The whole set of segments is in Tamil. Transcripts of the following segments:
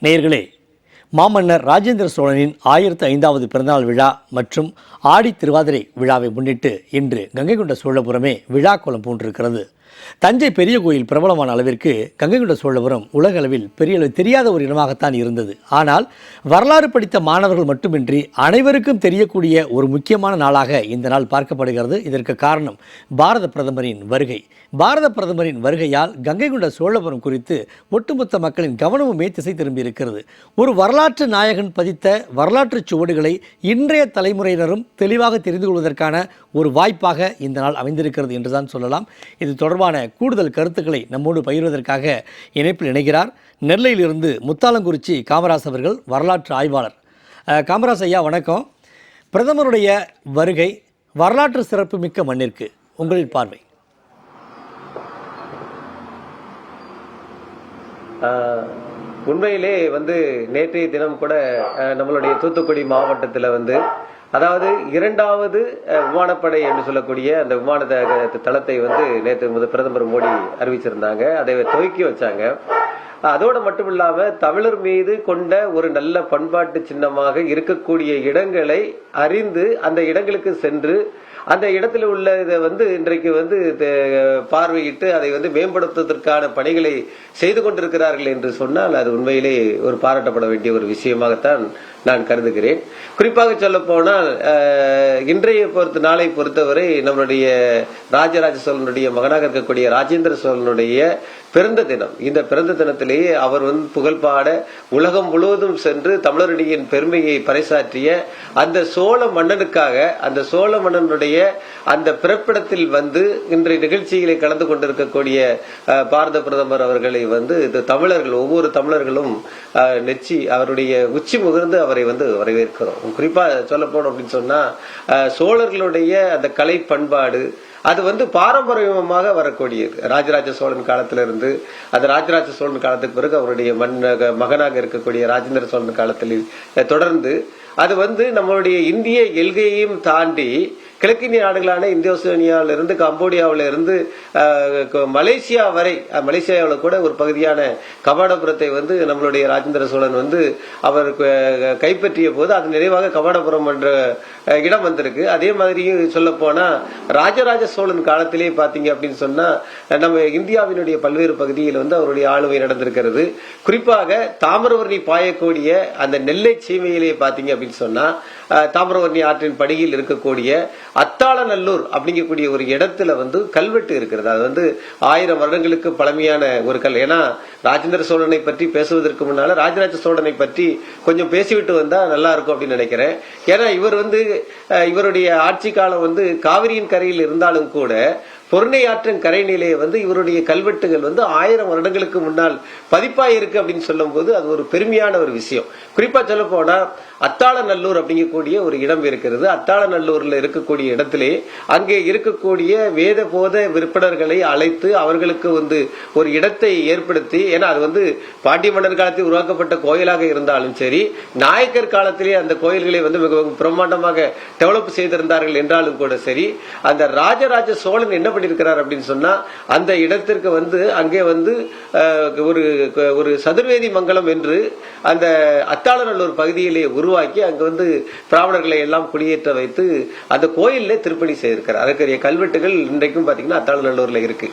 நேயர்களே, மாமன்னர் ராஜேந்திர சோழனின் 1005வது பிறந்தநாள் விழா மற்றும் ஆடி திருவாதிரை விழாவை முன்னிட்டு இன்று கங்கை கொண்ட சோழபுரமே விழா கோலம் பூண்டிருக்கிறது. தஞ்சை பெரிய கோயில் பிரபலமான அளவிற்கு கங்கை கொண்ட சோழபுரம் உலக அளவில் பெரிய அளவில் தெரியாத ஒரு இடமாகத்தான் இருந்தது. ஆனால் வரலாறு படித்த மாணவர்கள் மட்டுமின்றி அனைவருக்கும் தெரியக்கூடிய ஒரு முக்கியமான நாளாக இந்த நாள் பார்க்கப்படுகிறது. இதற்கு காரணம் பாரத பிரதமரின் வருகை. பாரத பிரதமரின் வருகையால் கங்கை கொண்ட சோழபுரம் குறித்து ஒட்டுமொத்த மக்களின் கவனமுமே திசை திரும்பி இருக்கிறது. ஒரு வரலாற்று நாயகன் பதித்த வரலாற்று சுவடுகளை இன்றைய தலைமுறையினரும் தெளிவாக தெரிந்து கொள்வதற்கான ஒரு வாய்ப்பாக இந்த நாள் அமைந்திருக்கிறது என்றுதான் சொல்லலாம். இது தொடர்பான கூடுதல் கருத்துக்களை நம்மோடு பகிர்வதற்காக இணைப்பில் இணைகிறார் நெல்லையிலிருந்து முத்தாலங்குறிச்சி காமராஜ் அவர்கள், வரலாற்று ஆய்வாளர். காமராஜ் ஐயா வணக்கம். பிரதமருடைய வருகை வரலாற்று சிறப்பு மிக்க மண்ணிற்கு உங்களின் பார்வை? உண்மையிலே நேற்றைய தினம் கூட நம்மளுடைய தூத்துக்குடி மாவட்டத்தில் அதாவது இரண்டாவது விமானப்படை என்று சொல்லக்கூடிய அந்த விமான தளத்தை நேற்று பிரதமர் மோடி அறிவிச்சிருந்தாங்க. அதை துவக்கி வச்சாங்க. அதோடு மட்டும் இல்லாம தமிழர் மீது கொண்ட ஒரு நல்ல பண்பாட்டு சின்னமாக இருக்கக்கூடிய இடங்களை அறிந்து அந்த இடங்களுக்கு சென்று அந்த இடத்துல உள்ள இதை இன்றைக்கு பார்வையிட்டு அதை மேம்படுத்துவதற்கான பணிகளை செய்து கொண்டிருக்கிறார்கள் என்று சொன்னால் அது உண்மையிலே ஒரு பாராட்டப்பட வேண்டிய ஒரு விஷயமாகத்தான் நான் கருதுகிறேன். குறிப்பாக சொல்ல போனால் இன்றைய நாளை பொறுத்தவரை நம்மளுடைய ராஜராஜ சோழனுடைய மகனாக இருக்கக்கூடிய ராஜேந்திர சோழனுடைய பிறந்த தினம். இந்த பிறந்த தினத்திலேயே அவர் புகழ்பாட உலகம் முழுவதும் சென்று தமிழருடைய பெருமையை பறைசாற்றிய அந்த சோழ மன்னனுக்காக அந்த சோழ மன்னனுடைய அந்த பிறப்பிடத்தில் இன்றைய நிகழ்ச்சிகளை கலந்து கொண்டிருக்கக்கூடிய பாரத பிரதமர் அவர்களை தமிழர்கள் ஒவ்வொரு தமிழர்களும் நெச்சி அவருடைய உச்சி முகர்ந்து அவரை வரவேற்கிறோம். குறிப்பா சொல்ல போனோம் அப்படின்னு சொன்னா சோழர்களுடைய அந்த கலை பண்பாடு அது பாரம்பரியமாக வரக்கூடியது. ராஜராஜ சோழன் காலத்திலிருந்து அந்த ராஜராஜ சோழன் காலத்துக்கு பிறகு அவருடைய மகனாக இருக்கக்கூடிய ராஜேந்திர சோழன் காலத்தில் தொடர்ந்து அது நம்மளுடைய இந்திய எல்கையையும் தாண்டி கிழக்கிந்திய நாடுகளான இந்தோனேசியாவில இருந்து கம்போடியாவில இருந்து மலேசியா வரை, மலேசியாவில் கூட ஒரு பகுதியான கபாடபுரத்தை நம்மளுடைய ராஜேந்திர சோழன் அவர் கைப்பற்றிய போது அது நிறைவாக கபாடபுரம் என்ற இடம் வந்திருக்கு. அதே மாதிரி சொல்ல போனா ராஜராஜ சோழன் காலத்திலே பாத்தீங்க அப்படின்னு சொன்னா நம்ம இந்தியாவினுடைய பல்வேறு பகுதியில் அவருடைய ஆளுமை நடந்திருக்கிறது. குறிப்பாக தாமிரபரணி பாயக்கூடிய அந்த நெல்லை சீமையிலே பாத்தீங்க அப்படின்னு சொன்னா தாமிரபரணி ஆற்றின் படியில் இருக்கக்கூடிய அத்தாளநல்லூர் அப்படிங்கக்கூடிய ஒரு இடத்துல கல்வெட்டு இருக்கிறது. அது 1000 வருடங்களுக்கு பழமையான ஒரு கல். ஏன்னா ராஜேந்திர சோழனை பற்றி பேசுவதற்கு முன்னால ராஜராஜ சோழனை பற்றி கொஞ்சம் பேசிவிட்டு வந்தா நல்லா இருக்கும் அப்படின்னு நினைக்கிறேன். ஏன்னா இவர் இவருடைய ஆட்சி காலம் காவிரியின் கரையில் இருந்தாலும் கூட பொருணை ஆற்றின் கரைநிலையை இவருடைய கல்வெட்டுகள் 1000 வருடங்களுக்கு முன்னால் பதிப்பாயிருக்கு அப்படின்னு சொல்லும் போது அது ஒரு பெருமையான ஒரு விஷயம். குறிப்பா சொல்ல போனா அத்தாளநல்லூர் அப்படிங்கக்கூடிய ஒரு இடம் இருக்கிறது. அத்தாளநல்லூர்ல இருக்கக்கூடிய இடத்திலே அங்கே இருக்கக்கூடிய வேத போத விற்பனர்களை அழைத்து அவர்களுக்கு ஒரு இடத்தை ஏற்படுத்தி, ஏன்னா அது பாண்டிய மன்னர் காலத்தில் உருவாக்கப்பட்ட கோயிலாக இருந்தாலும் சரி, நாயக்கர் காலத்திலே அந்த கோயில்களை மிக பிரம்மாண்டமாக டெவலப் செய்திருந்தார்கள் என்றாலும் கூட சரி, அந்த ராஜராஜ சோழன் என்ன பண்ணிருக்கிறார் அப்படின்னு சொன்னா அந்த இடத்திற்கு அங்கே ஒரு சதுர்வேதி மங்கலம் என்று அந்த அத்தாளநல்லூர் பகுதியிலே உருவாக்கி அங்கு பிராமணர்களை எல்லாம் குடியேற்ற வைத்து அந்த கோயிலே திருப்பணி செய்திருக்கிறார். அதற்குரிய கல்வெட்டுகள் இன்றைக்கும் பாத்தீங்கன்னா அத்தாளநல்லூர்ல இருக்கு.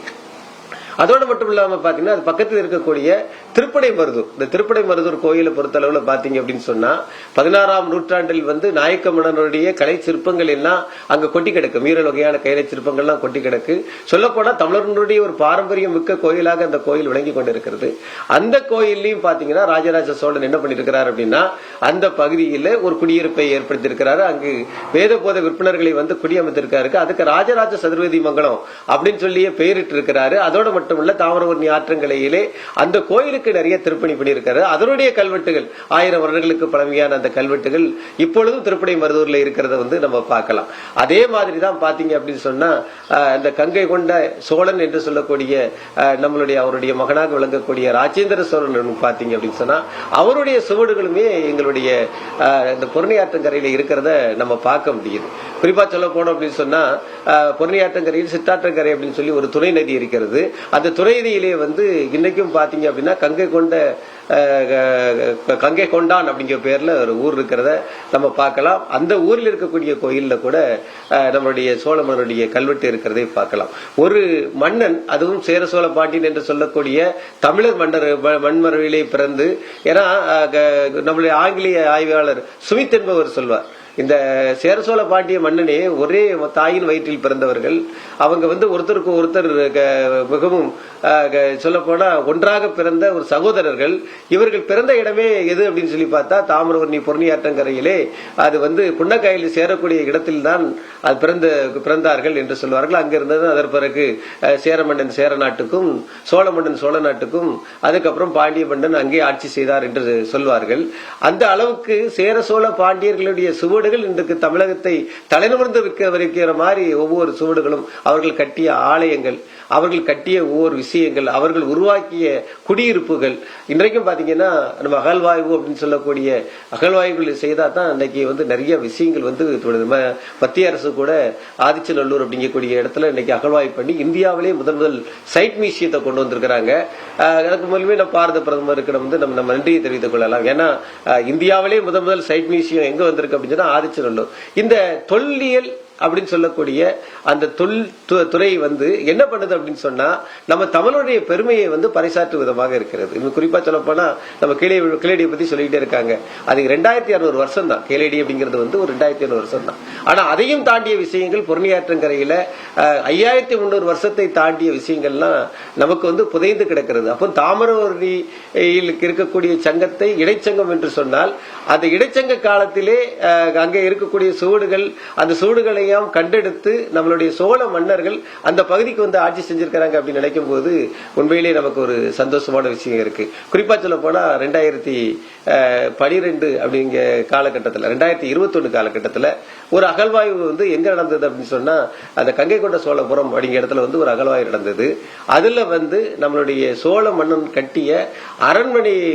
அதோடு மட்டும் இல்லாம பாத்தீங்கன்னா அது பக்கத்தில் இருக்கக்கூடிய திருப்படை மருதூர், இந்த திருப்படை மருதூர் கோயிலை பொறுத்தளவுல பாத்தீங்க அப்படின்னு சொன்னா 16ஆம் நூற்றாண்டில் நாயக்க மன்னனுடைய கலை சிற்பங்கள் எல்லாம் அங்க கொட்டி கிடக்கு. மீறல் வகையான கைலை சிற்பங்கள்லாம் கொட்டி கிடக்கு. சொல்ல போனா தமிழர்களுடைய ஒரு பாரம்பரியம் மிக்க கோயிலாக அந்த கோயில் விளங்கி கொண்டிருக்கிறது. அந்த கோயிலையும் பாத்தீங்கன்னா ராஜராஜ சோழன் என்ன பண்ணிருக்கிறார் அப்படின்னா அந்த பகுதியில் ஒரு குடியிருப்பை ஏற்படுத்தியிருக்கிறாரு. அங்கு வேத போத விற்பனர்களை குடியமைத்திருக்காரு. அதுக்கு ராஜராஜ சதுர்வேதி மங்கலம் அப்படின்னு சொல்லியே பெயரிட்டு இருக்கிறாரு. அதோட மட்டுமல்ல தாமிரபரணி ஆற்றங்கரையிலே அந்த கோயிலுக்கு நிறைய திருப்பணி பண்ணியிருக்காரு. அதனுடைய கல்வெட்டுகள் 1000 வருடங்களுக்கு பழமையான அந்த கல்வெட்டுகள் இப்பொழுதும் திருப்படை மருதூர்ல இருக்கிறத நம்ம பார்க்கலாம். அதே மாதிரி தான் பாத்தீங்க அப்படின்னு சொன்னா இந்த கங்கை கொண்ட சோழன் என்று சொல்லக்கூடிய நம்மளுடைய அவருடைய மகனாக விளங்கக்கூடிய ராஜேந்திர சோழன் பாத்தீங்க அப்படின்னு சொன்னா அவருடைய சுவடுகளுமே எங்களுடைய இந்த பொருணை ஆற்றங்கரையில இருக்கிறத நம்ம பார்க்க முடியுது. குறிப்பா சொல்ல போனோம் அப்படின்னு சொன்னா பொருணை ஆற்றங்கரையில் சித்தாற்றங்கரை அப்படின்னு சொல்லி ஒரு துணை நதி இருக்கிறது. அந்த துறை நதியிலே இன்னைக்கும் பாத்தீங்க அப்படின்னா கங்கை கொண்ட கங்கை கொண்டான் அப்படிங்கிற பேர்ல ஒரு ஊர் இருக்கிறத நம்ம பார்க்கலாம். அந்த ஊரில் இருக்கக்கூடிய கோயில்ல கூட நம்மளுடைய சோழ மன்னனுடைய கல்வெட்டு இருக்கிறதை பார்க்கலாம். ஒரு மன்னன், அதுவும் சேர சோழ பாண்டியன் என்று சொல்லக்கூடிய தமிழர் மண்மரபிலே பிறந்து, ஏன்னா நம்மளுடைய ஆங்கிலேய ஆய்வாளர் சுமித் என்பவர் சொல்வார், இந்த சேர சோழ பாண்டிய மன்னனே ஒரே தாயின் வயிற்றில் பிறந்தவர்கள். அவங்க ஒருத்தருக்கு ஒருத்தர் மிகவும் சொல்ல போனா ஒன்றாக பிறந்த ஒரு சகோதரர்கள். இவர்கள் பிறந்த இடமே எது அப்படின்னு சொல்லி பார்த்தா தாமிரபரணி பொன்னியாற்றங்கரையிலே, அது புன்னக்காயில் சேரக்கூடிய இடத்தில் தான் அது பிறந்தார்கள் என்று சொல்வார்கள். அங்கிருந்தது அதன் பிறகு சேர மன்னன் சேர நாட்டுக்கும், சோழ மன்னன் சோழ நாட்டுக்கும், அதுக்கப்புறம் பாண்டிய மன்னன் அங்கே ஆட்சி செய்தார் என்று சொல்வார்கள். அந்த அளவுக்கு சேர சோழ பாண்டியர்களுடைய சுவடுகள் இன்றைக்கு தமிழகத்தை தலைநிமிர்ந்து வைக்கிற மாதிரி ஒவ்வொரு சுவடுகளும், அவர்கள் கட்டிய ஆலயங்கள், அவர்கள் கட்டிய ஒவ்வொரு விஷயங்கள், அவர்கள் உருவாக்கிய குடியிருப்புகள், இன்றைக்கும் பாத்தீங்கன்னா நம்ம அகழ்வாய்வு அப்படின்னு சொல்லக்கூடிய அகழ்வாய்வுகள் செய்தா தான் இன்னைக்கு நிறைய விஷயங்கள் மத்திய அரசு கூட ஆதிச்சநல்லூர் அப்படிங்கக்கூடிய இடத்துல இன்னைக்கு அகழ்வாய்வு பண்ணி இந்தியாவிலே முதல் சைட் மியூசியத்தை கொண்டு வந்திருக்கிறாங்க. அதுக்கு முதலுமே நம்ம பாரத பிரதமருக்கு நம்ம நன்றியை தெரிவித்துக் கொள்ளலாம். ஏன்னா இந்தியாவிலே முதல் சைட் மியூசியம் எங்க வந்திருக்கு அப்படின்னு சொன்னா ஆதிச்சநல்லூர். இந்த தொல்லியல் அப்படின்னு சொல்லக்கூடிய அந்த துறை என்ன பண்ணுது அப்படின்னு சொன்னா, நம்ம தமிழுடைய பெருமையை பறைசாற்று விதமாக இருக்கிறது. இன்னும் குறிப்பா சொல்ல போனா நம்ம கீழடியை பத்தி சொல்லிக்கிட்டே இருக்காங்க. அது 2600 வருஷம் தான். கீழடி அப்படிங்கிறது ஒரு 2600 வருஷம் தான். ஆனா அதையும் தாண்டிய விஷயங்கள் பொன்னியாற்றங்கரையில 5300 வருஷத்தை தாண்டிய விஷயங்கள்லாம் நமக்கு புதைந்து கிடக்கிறது. அப்போ தாமிரபரணியில் இருக்கக்கூடிய சங்கத்தை இடைச்சங்கம் என்று சொன்னால், அந்த இடைச்சங்க காலத்திலே அங்கே இருக்கக்கூடிய சுவடுகள், அந்த சுவடுகளை கண்டெடுத்து நம்மளுடைய சோழ மன்னர்கள் அந்த பகுதிக்கு ஆட்சி செஞ்சிருக்கிறாங்க அப்படின்னு நினைக்கும் போது உண்மையிலேயே நமக்கு ஒரு சந்தோஷமான விஷயம் இருக்கு. குறிப்பா சொல்ல போனா 2012 அப்படிங்கிற காலகட்டத்தில், 2021 காலகட்டத்தில் ஒரு அகழ்வாய்வு எங்க நடந்தது அப்படின்னு சொன்னா, அந்த கங்கை கொண்ட சோழபுரம் அப்படிங்கிற இடத்துல ஒரு அகழ்வாய்வு நடந்தது. அதுல நம்மளுடைய சோழ மன்னன் கட்டிய அரண்மனையை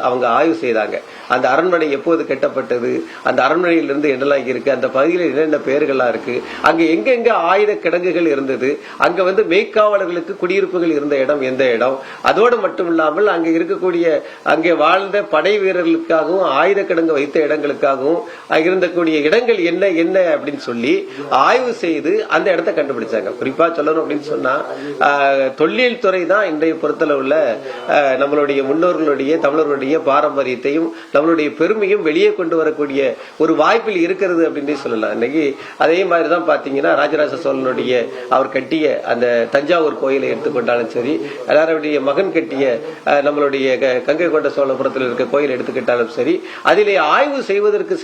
அவங்க ஆய்வு செய்தாங்க. அந்த அரண்மனை எப்போது கட்டப்பட்டது, அந்த அரண்மனையிலிருந்து என்னெல்லாம் இருக்கு, அந்த பகுதியில் என்னென்ன பெயர்கள்லாம் இருக்கு, அங்க எங்க ஆயுத கிடங்குகள் இருந்தது, அங்க மேய்க்காவலர்களுக்கு குடியிருப்புகள் இருந்த இடம் எந்த இடம், அதோடு மட்டும் இல்லாமல் அங்க இருக்கக்கூடிய அங்கே வாழ்ந்த படை வீரர்களுக்காகவும் ஆயுத கிடங்கு வைத்த இடங்களுக்காகவும் இருந்தக்கூடிய இடங்கள் என்ன அப்படின்னு சொல்லி ஆய்வு செய்து அந்த இடத்தை கண்டுபிடிச்சாங்க. குறிப்பா சொல்லணும் அப்படின்னு சொன்னா, தொல்லியல் துறை தான் இன்றைய பொறுத்தளவுல நம்மளுடைய முன்னோர்களுடைய தமிழர்களுடைய பாரம்பரியத்தையும் நம்மளுடைய பெருமையும் வெளியே கொண்டு வரக்கூடிய ஒரு வாய்ப்பில் இருக்கிறது அப்படின்னு சொல்லலாம். இன்னைக்கு அதே மாதிரிதான் பாத்தீங்கன்னா ராஜராஜ சோழனுடைய அவர் கட்டிய அந்த தஞ்சாவூர் கோயிலை எடுத்துக்கொண்டாலும் சரி, எல்லாருடைய மகன் கட்டிய நம்மளுடைய கங்கை கொண்ட சோழபுரத்தில் இருக்க கோயில் எடுத்துக்கிட்டாலும் சரி, அதிலே ஆய்வு செய்வதற்கு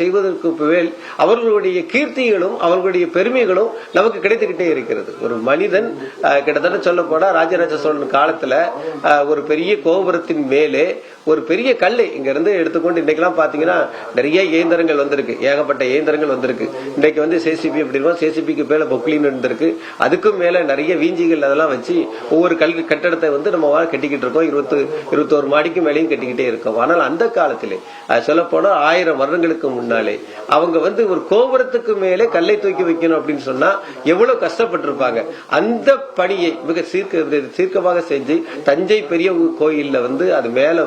மேல் அவர்களுடைய கீர்த்திகளும் அவர்களுடைய பெருமைகளும் நமக்கு கிடைத்துக்கிட்டே இருக்கிறது. ஒரு மனிதன் கிட்டத்தட்ட சொல்ல போனா ராஜராஜ சோழன் காலத்துல ஒரு பெரிய கோபுரத்தின் மேலே ஒரு பெரிய கல்லை இங்க இருந்து எடுத்துக்கொண்டு இன்னைக்கெல்லாம் பாத்தீங்கன்னா நிறைய இயந்திரங்கள் வந்திருக்கு, ஏகப்பட்ட இயந்திரங்கள் வந்திருக்கு. இன்னைக்கு சேசிபி அப்படின்னா சேசிபிக்கு மேல பொக்லின் இருந்திருக்கு, அதுக்கும் மேல நிறைய வீஞ்சிகள் அதெல்லாம் வச்சு ஒவ்வொரு கட்டடத்தை நம்ம கட்டிக்கிட்டு இருக்கோம். 21 மாடிக்கு மேலேயும் கட்டிக்கிட்டே இருக்கோம். ஆனால் அந்த காலத்திலே சொல்ல போனா 1000 வருடங்களுக்கு முன்னாலே அவங்க ஒரு கோபுரத்துக்கு மேலே கல்லை தூக்கி வைக்கணும் அப்படின்னு சொன்னா எவ்வளவு கஷ்டப்பட்டிருப்பாங்க. அந்த பணியை மிக சீர்க்கமாக செஞ்சு தஞ்சை பெரிய கோயில்ல அது மேல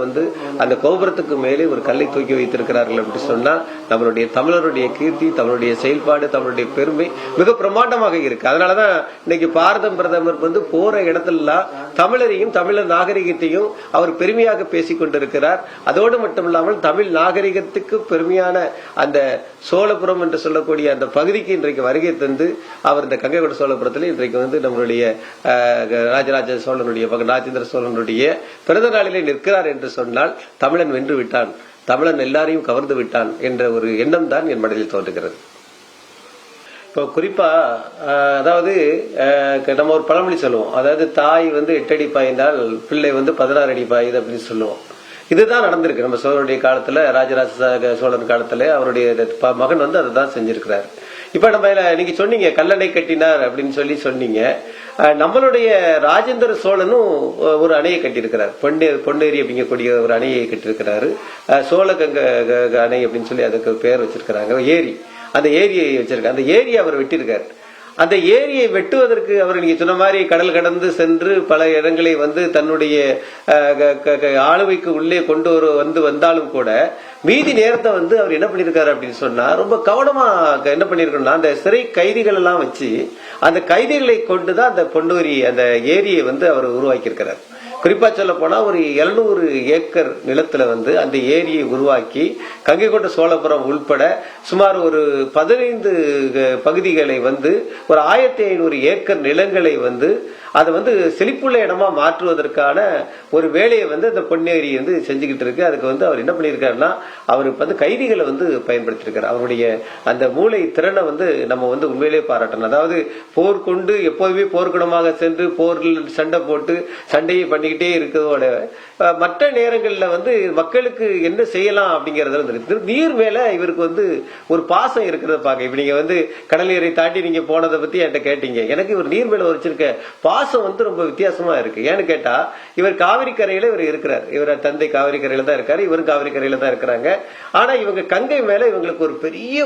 அந்த கோபுரத்துக்கு மேலே ஒரு கல்லை தூக்கி வைத்திருக்கிறார்கள் அப்படி சொன்னா நம்மளுடைய தமிழருடைய கீர்த்தி, தமிழுடைய செயல்பாடு, தமிழுடைய பெருமை மிக பிரமாண்டமாக இருக்கு. அதனாலதான் இன்னைக்கு பாரத பிரதமர் போற இடத்துலலாம் தமிழரையும் தமிழர் நாகரிகத்தையும் அவர் பெருமையாக பேசிக் கொண்டிருக்கிறார். அதோடு மட்டும் இல்லாமல் தமிழ் நாகரிகத்துக்கு பெருமையான அந்த சோழபுரம் என்று சொல்லக்கூடிய அந்த பகுதிக்கு இன்றைக்கு வருகை தந்து அவர் இந்த கங்கை கொண்ட சோழபுரத்தில் இன்றைக்கு நம்மளுடைய ராஜராஜ சோழனுடைய மகன் ராஜேந்திர சோழனுடைய பிறந்த நாளிலே நிற்கிறார் என்று சொன்னால் தமிழன் வென்று விட்டான், தமிழன் எல்லாரையும் கவர்ந்து விட்டான் என்ற ஒரு எண்ணம் தான் என் மனதில் தோன்றுகிறது. இப்போ குறிப்பா அதாவது நம்ம ஒரு பழமொழி சொல்லுவோம், அதாவது தாய் 8 அடி பாய்ந்தால் பிள்ளை 16 அடி பாயுது அப்படின்னு சொல்லுவோம். இதுதான் நடந்திருக்கு நம்ம சோழனுடைய காலத்துல, ராஜராஜ சோழன் காலத்துல அவருடைய மகன் அதுதான் செஞ்சிருக்கிறாரு. இப்ப நம்ம நீங்க சொன்னீங்க கல்லணை கட்டினார் அப்படின்னு சொன்னீங்க. நம்மளுடைய ராஜேந்திர சோழனும் ஒரு அணையை கட்டியிருக்கிறார், பொன்னேரி அப்படிங்கக்கூடிய ஒரு அணையை கட்டியிருக்கிறாரு. சோழகங்க அணை அப்படின்னு சொல்லி அதுக்கு பேர் வச்சிருக்கிறாங்க, ஏரி. அந்த ஏரியை வச்சிருக்காரு. அந்த ஏரியை அவர் வெட்டியிருக்காரு. அந்த ஏரியை வெட்டுவதற்கு அவர் நீங்க சொன்ன மாதிரி கடல் கடந்து சென்று பல இடங்களை வந்து தன்னுடைய ஆளுமைக்கு உள்ளே கொண்டு வந்தாலும் கூட மீதி நேரத்தை வந்து அவர் என்ன பண்ணிருக்காரு அப்படின்னு சொன்னா ரொம்ப கவனமா என்ன பண்ணிருக்கணும்னா அந்த சிறை கைதிகள் எல்லாம் வச்சு அந்த கைதிகளை கொண்டுதான் அந்த பொன்னூரி அந்த ஏரியை வந்து அவர் உருவாக்கி இருக்கிறார். குறிப்பா சொல்ல போனா ஒரு 700 ஏக்கர் நிலத்துல வந்து அந்த ஏரியை உருவாக்கி கங்கை கொண்ட சோழபுரம் உள்பட சுமார் ஒரு 15 பகுதிகளை வந்து ஒரு 1500 ஏக்கர் நிலங்களை வந்து அதை வந்து செழிப்புள்ள இடமா மாற்றுவதற்கான ஒரு வேலையை வந்து அந்த பொன்னேரி வந்து செஞ்சுக்கிட்டு இருக்கு. அதுக்கு வந்து அவர் என்ன பண்ணியிருக்காருன்னா அவருக்கு வந்து கைதிகளை வந்து பயன்படுத்தியிருக்காரு. அவருடைய அந்த மூளை திறனை வந்து நம்ம வந்து உண்மையிலே பாராட்டணும். அதாவது போர் கொண்டு எப்போதுமே போர்க்குணமாக சென்று போரில் சண்டை போட்டு சண்டையை பண்ணிக்கிட்டே இருக்கிறதோட மற்ற நேரங்களில் வந்து மக்களுக்கு என்ன செய்யலாம் அப்படிங்கறத வந்து நீர் மேல இவருக்கு வந்து ஒரு பாசம் இருக்கிறத பாக்க. இப்ப நீங்க வந்து கடல் நீரை தாண்டி நீங்க போனதை பத்தி என்கிட்ட கேட்டீங்க. எனக்கு இவர் நீர் மேல வச்சிருக்க பாசம் வந்து ரொம்ப வித்தியாசமா இருக்கு. ஏன்னு கேட்டா இவர் காவிரி கரையில இவர் இருக்கிறார். இவர் தந்தை காவிரி கரையில தான் இருக்காரு, இவரும் காவிரி கரையில தான் இருக்கிறாங்க. ஆனா இவங்க கங்கை மேல இவங்களுக்கு ஒரு பெரிய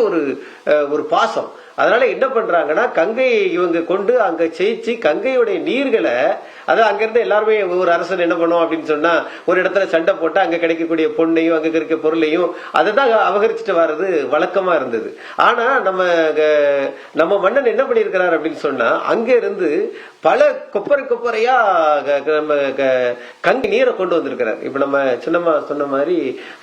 ஒரு பாசம். அதனால என்ன பண்றாங்கன்னா கங்கையை இவங்க கொண்டு அங்க ஜெயிச்சு கங்கையுடைய நீர்களை அதாவது அங்கிருந்து எல்லாருமே ஒரு அரசன் என்ன பண்ணுவோம் அப்படின்னு சொன்னா ஒரு இடத்துல சண்டை போட்டு அங்க கிடைக்கக்கூடிய பொண்ணையும் அங்க இருக்க பொருளையும் அதை தான் அபகரிச்சுட்டு வர்றது வழக்கமா இருந்தது. ஆனா நம்ம மன்னன் என்ன பண்ணிருக்கிறார் அப்படின்னு சொன்னா அங்க இருந்து பல கொப்பரையா நம்ம கங்கை நீரை கொண்டு வந்திருக்கிறார். இப்ப நம்ம சின்னம்மா சொன்ன மாதிரி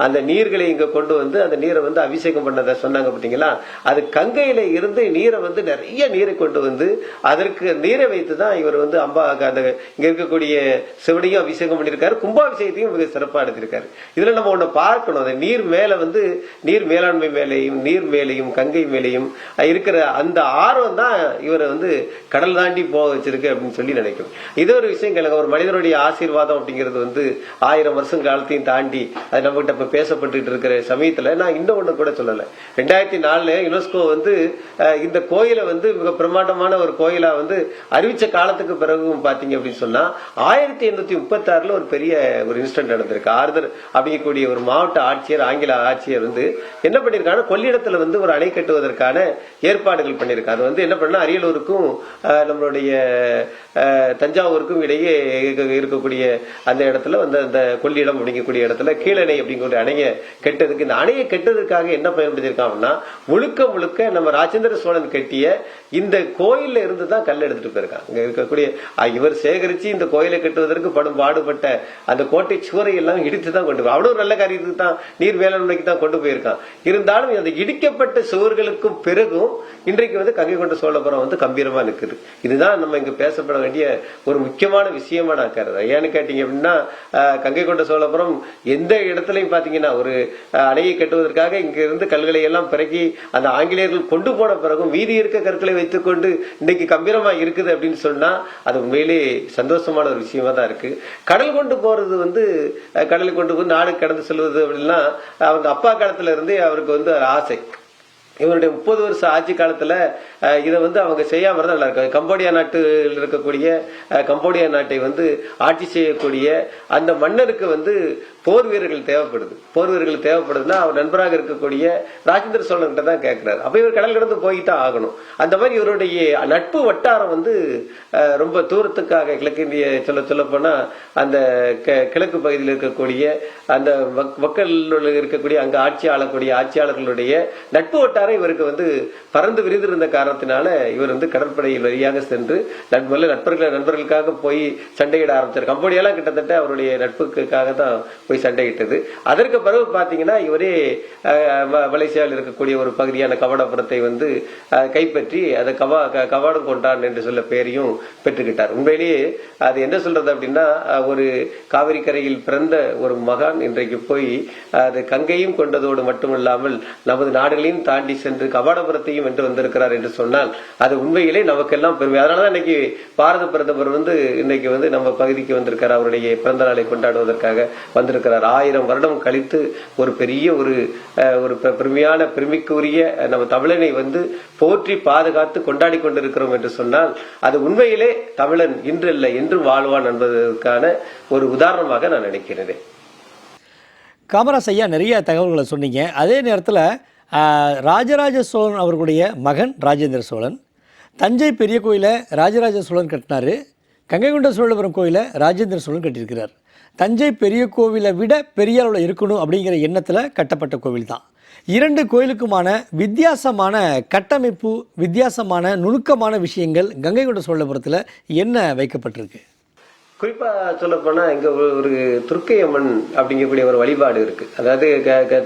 அந்த நீர்களை இங்க கொண்டு வந்து அந்த நீரை வந்து அபிஷேகம் பண்ணதை சொன்னாங்க பாத்தீங்களா. அது கங்கையில இருந்து நீரை வந்து நிறைய நீரை கொண்டு வந்து அதற்கு நீரை வைத்துதான் இவர் வந்து அந்த இங்க இருக்கக்கூடிய சிவனையும் அபிஷேகம் பண்ணிருக்காரு, கும்பாபிஷேகத்தையும் மிக சிறப்பா எடுத்திருக்காரு. இதுல நம்ம ஒண்ணு பார்க்கணும், அந்த நீர் மேல வந்து நீர் மேலாண்மை மேலையும் நீர் மேலையும் கங்கை மேலையும் இருக்கிற அந்த ஆர்வம் தான் இவரை வந்து கடல் தாண்டி போக வச்சிருக்கு அப்படின்னு சொல்லி நினைக்கும். இது ஒரு விஷயம் கேளுங்க, ஒரு மனிதனுடைய ஆசீர்வாதம் அப்படிங்கிறது வந்து 1000 வருஷம் காலத்தையும் தாண்டி அது நம்ம கிட்ட இப்ப பேசப்பட்டு இருக்கிற சமயத்துல நான் இன்னும் ஒண்ணு கூட சொல்லல. 2004 யுனெஸ்கோ வந்து இந்த கோயிலை வந்து மிக பிரமாண்டமான ஒரு கோயிலா வந்து அறிவிச்ச காலத்துக்கு பிறகும் பாத்தீங்க அப்படின்னு சொன்னா 1836 ஒரு பெரிய ஒரு இன்சிடென்ட் நடந்திருக்கு. ஆர்தர் அப்படிங்கக்கூடிய ஒரு மாவட்ட ஆட்சியர், ஆங்கில ஆட்சியர் வந்து என்ன பண்ணிருக்காங்க, கொள்ளிடத்துல வந்து ஒரு அணை கட்டுவதற்கான ஏற்பாடுகள் பண்ணிருக்காங்க. அது வந்து என்ன பண்ணா அரியலூருக்கும் நம்மளுடைய தஞ்சாவூருக்கும் இடையே இருக்கக்கூடிய அந்த இடத்துல வந்து அந்த கொள்ளிடம் அப்படிங்கக்கூடிய இடத்துல கீழணை அப்படிங்கக்கூடிய அணையை கெட்டதுக்கு இந்த அணையை கெட்டதுக்காக என்ன பயன்படுத்திருக்காங்கன்னா முழுக்க நம்ம ராஜேந்திர சோழன் கட்டிய இந்த கோயில்ல இருந்து தான் கல் எடுத்துட்டு போயிருக்காங்க. இங்க இருக்கக்கூடிய இவர் சேகரிச்சு இந்த கோயிலை கட்டுவதற்கு படும் பாடுபட்ட அந்த கோட்டை சுவரை எல்லாம் இடித்து தான் கொண்டு போய் அவ்வளவு ஒரு நல்ல காரியத்துக்கு தான் நீர் வேளாண்மைக்கு தான் கொண்டு போயிருக்கான். இருந்தாலும் அந்த இடிக்கப்பட்ட சுவர்களுக்கும் பிறகும் இன்றைக்கு வந்து கங்கை கொண்ட சோழபுரம் வந்து கம்பீரமா நிற்குது. இதுதான் நம்ம இங்க பேசப்பட வேண்டிய ஒரு முக்கியமான விஷயமா நான் கருதுறேன். ஏன்னு கேட்டீங்க அப்படின்னா கங்கை கொண்ட சோழபுரம் எந்த இடத்துலயும் பாத்தீங்கன்னா ஒரு அணையை கட்டுவதற்காக இங்க இருந்து கல்களை எல்லாம் பிறக்கி அந்த ஆங்கிலேயர்கள் கொண்டு போன பிறகும் வீதி இருக்க கற்களை வைத்துக் கொண்டு இன்னைக்கு கம்பீரமா இருக்குது அப்படின்னு சொன்னா அது உண்மையிலே சந்தோஷமான ஒரு விஷயமா தான் இருக்கு. கடல் கொண்டு போறது வந்து கடலை கொண்டு போய் நாடு கடந்து செல்வது அப்படின்னா அவங்க அப்பா காலத்துல இருந்தே அவருக்கு வந்து ஆசை. இவருடைய 30 வருஷ ஆட்சி காலத்துல இதை வந்து அவங்க செய்யாம தான் நல்லா இருக்கு. கம்போடியா நாட்டில் இருக்கக்கூடிய கம்போடியா நாட்டை வந்து ஆட்சி செய்யக்கூடிய அந்த மன்னருக்கு வந்து போர் வீரர்கள் தேவைப்படுது. போர் வீரர்கள் தேவைப்படுதுன்னா அவர் நண்பராக இருக்கக்கூடிய ராஜேந்திர சோழன் கிட்ட தான் கேட்கிறாரு. அப்ப இவர் கடல் கடந்து போய்தான் ஆகணும். அந்த மாதிரி இவருடைய நட்பு வட்டாரம் வந்து ரொம்ப தூரத்துக்காக கிழக்கு இந்திய சொல்ல போனா அந்த கிழக்கு பகுதியில் இருக்கக்கூடிய அந்த மக்கள் இருக்கக்கூடிய அங்க ஆட்சி ஆளக்கூடிய ஆட்சியாளர்களுடைய நட்பு வட்டாரம் இவருக்கு வந்து பறந்து விரிந்திருந்த காரணத்தினால இவர் வந்து கடற்படையில் வழியாக சென்று நண்பர்களுக்காக போய் சண்டையிட ஆரம்பிச்சார். கம்போடியாலாம் கிட்டத்தட்ட அவருடைய நட்புக்காக தான் போய் சண்டையிட்டது. அதற்கு பிறகு பாத்தீங்கன்னா இவரே மலேசியாவில் இருக்கக்கூடிய ஒரு பகுதியான கவாடபுரத்தை வந்து கைப்பற்றி அதை கவாடம் கொண்டான் என்று சொல்ல பெயரையும் பெற்றுக்கிட்டார். உண்மையிலேயே அது என்ன சொல்றது அப்படின்னா ஒரு காவிரி கரையில் பிறந்த ஒரு மகான் இன்றைக்கு போய் அது கங்கையும் கொண்டதோடு மட்டுமில்லாமல் நமது நாடுகளையும் தாண்டி சென்று கவாடபுரத்தையும் வென்று வந்திருக்கிறார் என்று சொன்னால் அது உண்மையிலே நமக்கெல்லாம் பெருமை. அதனாலதான் இன்னைக்கு பாரத பிரதமர் வந்து இன்னைக்கு வந்து நம்ம பகுதிக்கு வந்திருக்கார். அவருடைய பிறந்த நாளை கொண்டாடுவதற்காக வந்திருக்கிறார். 1000 வருடம் கழித்து ஒரு பெரிய ஒரு பெருமையான பெருமைக்குரிய நம்ம தமிழனை வந்து போற்றி பாதுகாத்து கொண்டாடி கொண்டிருக்கிறோம் என்று சொன்னால் அது உண்மையிலே தமிழன் இன்று இல்லை என்று வாழ்வான் என்பதற்கான ஒரு உதாரணமாக நான் நினைக்கிறேன். காமராஜ் ஐயா நிறைய தகவல்களை சொன்னீங்க. அதே நேரத்தில் ராஜராஜ சோழன் அவர்களுடைய மகன் ராஜேந்திர சோழன் தஞ்சை பெரிய கோயிலை ராஜராஜ சோழன் கட்டினார். கங்கை கொண்ட சோழபுரம் கோயிலை ராஜேந்திர சோழன் கட்டியிருக்கிறார். தஞ்சை பெரிய கோவிலை விட பெரிய அளவில் இருக்கணும் அப்படிங்கிற எண்ணத்தில் கட்டப்பட்ட கோவில் தான். இரண்டு கோயிலுக்குமான வித்தியாசமான கட்டமைப்பு, வித்தியாசமான நுணுக்கமான விஷயங்கள் கங்கை கொண்ட சோழபுரத்தில் என்ன வைக்கப்பட்டிருக்கு? குறிப்பாக சொல்லப்போனால் இங்கே ஒரு துர்க்கையம்மன் அப்படிங்கக்கூடிய ஒரு வழிபாடு இருக்கு. அதாவது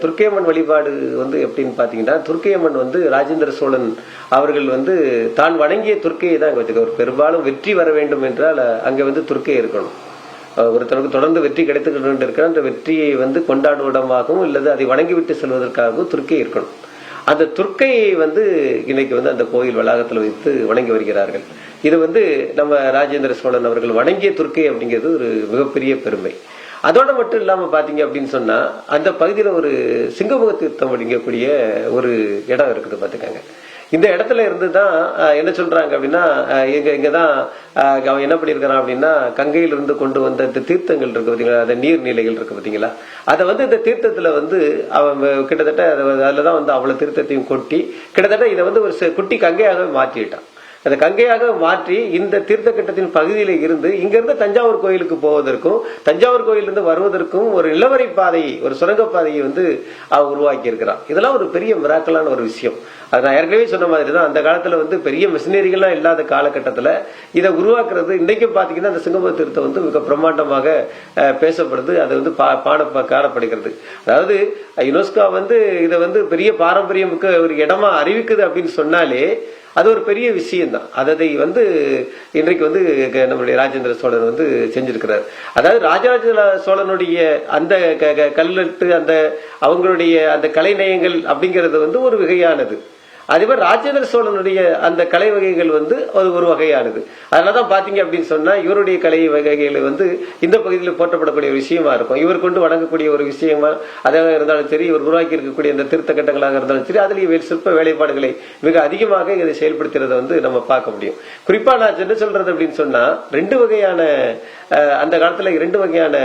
துர்க்கையம்மன் வழிபாடு வந்து எப்படின்னு பார்த்தீங்கன்னா, துர்க்கையம்மன் வந்து ராஜேந்திர சோழன் அவர்கள் வந்து தான் வணங்கிய துர்க்கையை தான் அங்கே வச்சுக்க. ஒரு பெரும்பாலும் வெற்றி வர வேண்டும் என்றால் அங்கே வந்து துர்க்கை இருக்கணும். ஒருத்தருக்கு தொடர்ந்து வெற்றி கிடைத்துக்கிட்டு இருக்கிற அந்த வெற்றியை வந்து கொண்டாடுவதமாகவும் இல்லது அதை வணங்கிவிட்டு செல்வதற்காகவும் துர்க்கை இருக்கணும். அந்த துர்க்கையை வந்து இன்னைக்கு வந்து அந்த கோயில் வளாகத்தில் வைத்து வணங்கி வருகிறார்கள். இது வந்து நம்ம ராஜேந்திர சோழன் அவர்கள் வணங்கிய துர்க்கை அப்படிங்கிறது ஒரு மிகப்பெரிய பெருமை. அதோட மட்டும் இல்லாம பாத்தீங்க அப்படின்னு சொன்னா, அந்த பகுதியில ஒரு சிங்கமுக தீர்த்தம் அப்படிங்கக்கூடிய ஒரு இடம் இருக்குது பாத்துக்காங்க. இந்த இடத்துல இருந்து தான் என்ன சொல்றாங்க அப்படின்னா, இங்கதான் அவன் என்ன பண்ணிருக்கான் அப்படின்னா, கங்கையிலிருந்து கொண்டு வந்த இந்த தீர்த்தங்கள் இருக்கு பாத்தீங்களா, அந்த நீர்நிலைகள் இருக்கு பாத்தீங்களா, அதை வந்து இந்த தீர்த்தத்துல வந்து அவன் கிட்டத்தட்ட அதுலதான் வந்து அவ்வளவு தீர்த்தத்தையும் கொட்டி கிட்டத்தட்ட இதை வந்து ஒரு குட்டி கங்கையாகவே மாற்றிட்டான். அந்த கங்கையாக மாற்றி இந்த தீர்த்த கட்டத்தின் பகுதியில இருந்து இங்கிருந்து தஞ்சாவூர் கோயிலுக்கு போவதற்கும் தஞ்சாவூர் கோயிலிருந்து வருவதற்கும் ஒரு நிலவரை பாதையை, ஒரு சுரங்க பாதையை வந்து அவன் உருவாக்கி இருக்கிறான். இதெல்லாம் ஒரு பெரிய மிராக்கலான ஒரு விஷயம். அது நான் ஏற்கனவே சொன்ன மாதிரி தான், அந்த காலத்துல வந்து பெரிய மிஷினரிகள்லாம் இல்லாத காலகட்டத்துல இதை உருவாக்குறது. இன்றைக்கும் பாத்தீங்கன்னா அந்த சிங்கமுக தீர்த்தம் வந்து மிக பிரம்மாண்டமாக பேசப்படுது. அது வந்து காணப்படுகிறது. அதாவது யுனெஸ்கோ வந்து இதை வந்து பெரிய பாரம்பரியம் ஒரு இடமா அறிவிக்குது அப்படின்னு சொன்னாலே அது ஒரு பெரிய விஷயம் தான். அதை வந்து இன்றைக்கு வந்து நம்மளுடைய ராஜேந்திர சோழன் வந்து செஞ்சிருக்கிறார். அதாவது ராஜராஜ சோழனுடைய அந்த கல்வெட்டு, அந்த அவங்களுடைய அந்த கலைநயங்கள் அப்படிங்கிறது வந்து ஒரு வகையானது. அதே மாதிரி ராஜேந்திர சோழனுடைய அந்த கலை வகைகள் வந்து ஒரு வகையானது. அதனாலதான் பாத்தீங்க அப்படின்னு சொன்னா, இவருடைய கலை வகைகளை வந்து இந்த பகுதியில் போற்றப்படக்கூடிய ஒரு விஷயமா இருக்கும். இவர் கொண்டு வணங்கக்கூடிய ஒரு விஷயமா அதாக இருந்தாலும் சரி, இவர் உருவாக்கி இருக்கக்கூடிய அந்த திருத்த கட்டங்களாக இருந்தாலும் சரி, அதுல சிற்ப வேலைப்பாடுகளை மிக அதிகமாக இதை செயல்படுத்துறதை வந்து நம்ம பார்க்க முடியும். குறிப்பா நான் என்ன சொல்றது அப்படின்னு சொன்னா, ரெண்டு வகையான அந்த காலத்துல இரண்டு வகையான,